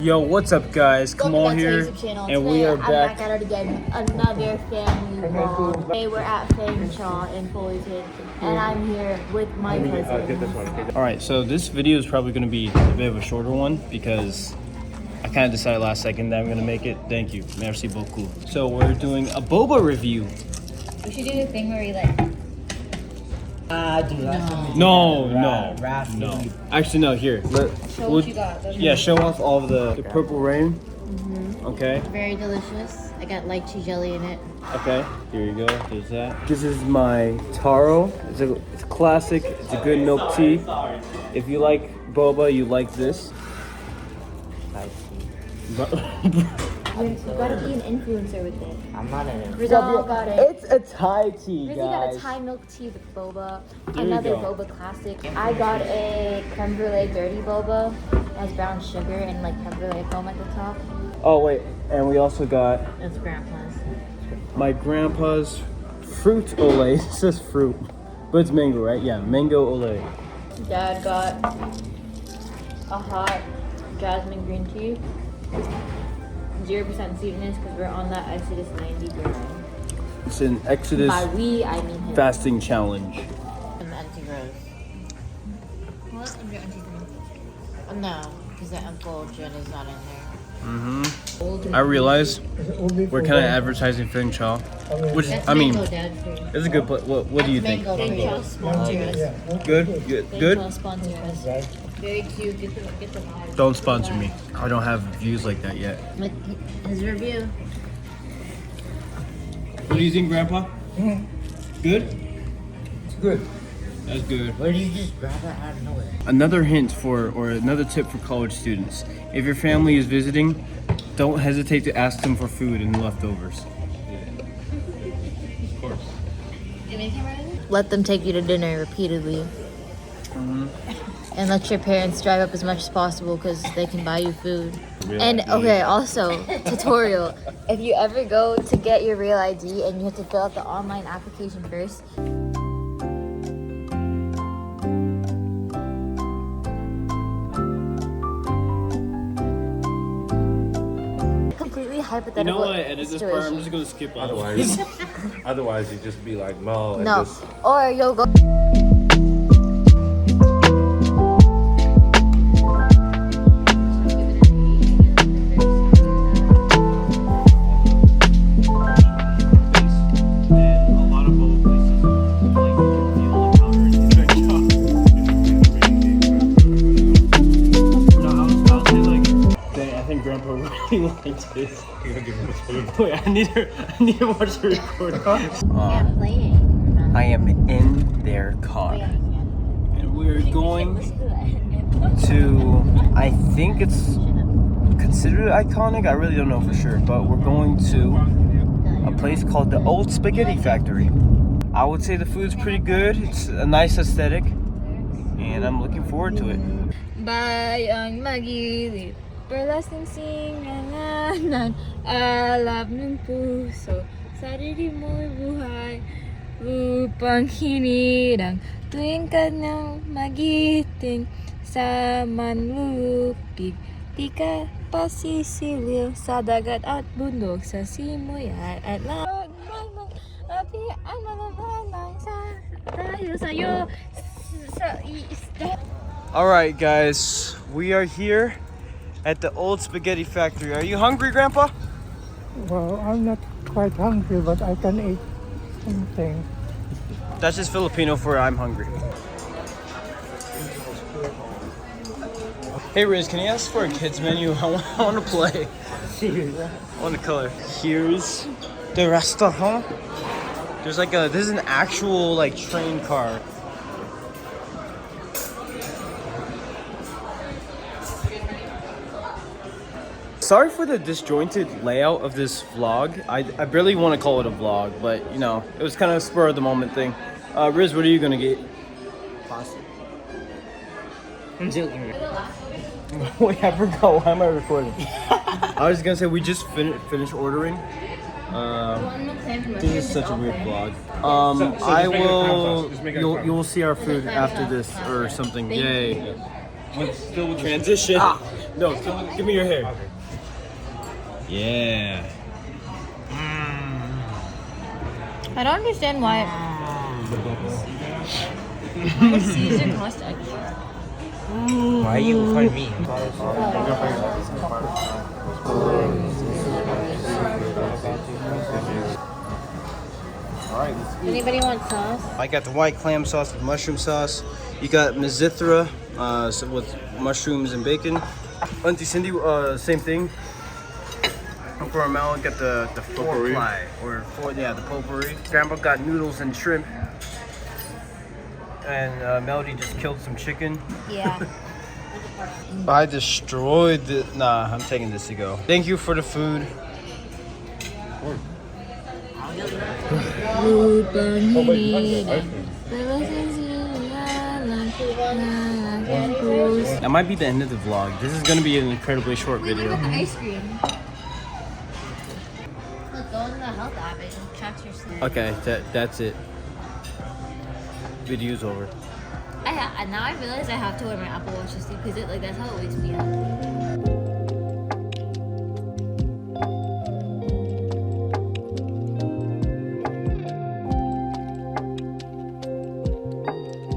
Yo, what's up, guys? Come on here, and we are back at it again. Another family vlog. Today we're at Shaw in Fullerton, and I'm here with my cousin. All right, so this video is probably going to be a bit of a shorter one because I kind of decided last second that I'm going to make it. Thank you, merci beaucoup. So we're doing a boba review. We should do the thing where we like. No. Actually, no. Here, Show what you got. Yeah, show off all of the Purple Rain. Okay. Very delicious. I got lychee jelly in it. Okay. Here you go. There's that. This is my taro. It's classic. It's a good milk tea. If you like boba, you like this. You gotta be an influencer with it. I'm not an influencer. Rizal got it. It's a Thai tea, Rizzy guys. got a Thai milk tea with boba. There you Another go. boba classic. I got a creme brulee dirty boba. It has brown sugar and like creme brulee foam at the top. Oh wait, and we also got That's grandpa's. my grandpa's fruit olay. It says fruit, but it's mango, right? Yeah, mango olay. Dad got a hot jasmine green tea. 0% sweetness because we're on that Exodus 90 grind. It's an Exodus By we, I mean him. fasting challenge. I'm anti-rose. What? I'm your auntie green. No, because the Fullerton is not in there. I realize we're kind of advertising Feng Chao, which That's I mean, mango, Dad, free. it's a good place. What do you think? Mango Feng Chao free. sponsor us. Good, Feng good. Chao sponsor us. Very cute. Get the vibe. Don't sponsor me. I don't have views like that yet. His review. What do you think, Grandpa? Good. It's good. That's good. Where do you just grab that out of nowhere? Another hint or another tip for college students: if your family is visiting, don't hesitate to ask them for food and leftovers. Of course. Let them take you to dinner repeatedly. And let your parents drive up as much as possible because they can buy you food. And okay, also, tutorial. If you ever go to get your real ID and you have to fill out the online application first, completely hypothetical. You know what? Edit this part. I'm situation. just gonna skip all. Otherwise, you just be like Mo and No, just. or you'll go. Grandpa really liked this. Wait, I need to watch the recording. I'm playing. I am in their car, and we're going to. I think it's considered iconic. I really don't know for sure, but we're going to a place called the Old Spaghetti Factory. I would say the food's pretty good. It's a nice aesthetic, and I'm looking forward to it. Bayang magilid, perlasting singanganan, alab ng puso, sarili mo'y buhay, upang hinirang, tuwing ka nang magiting, sa manlulupig, di ka pasisiliw, sa dagat at bundok, sa simoy at lag, ati ang malabalang sa tayo sa'yo, sa isda. Alright guys, we are here at the Old Spaghetti Factory. Are you hungry, Grandpa? Well, I'm not quite hungry, but I can eat something. That's just Filipino for I'm hungry. Hey Riz, can you ask for a kids menu? I want to play. I want to color. Here's the restaurant. There's like this is an actual like train car. Sorry for the disjointed layout of this vlog. I barely want to call it a vlog, but you know, it was kind of a spur of the moment thing. Riz, what are you gonna get? Pasta. I'm joking. Wait, I forgot. Why am I recording? I was gonna say we just finished ordering. This is such a weird vlog. I will. You'll see our food after this or something. Yay! Still with Transition. No, give me your hair. Yeah. I don't understand why Caesar cost extra. Why you find me? Anybody want sauce? I got the white clam sauce with mushroom sauce. You got Mizithra with mushrooms and bacon. Auntie Cindy, same thing. For Mel, got the four ply the potpourri. Grandpa got noodles and shrimp. And Melody just killed some chicken. Yeah. I destroyed the. Nah, I'm taking this to go. Thank you for the food. That might be the end of the vlog. This is gonna be an incredibly short video. Look at the ice cream. Look, go in the health app and track your sleep. Okay, that's it. Video's over. Now I realize I have to wear my Apple Watch to sleep because that's how it wakes me up.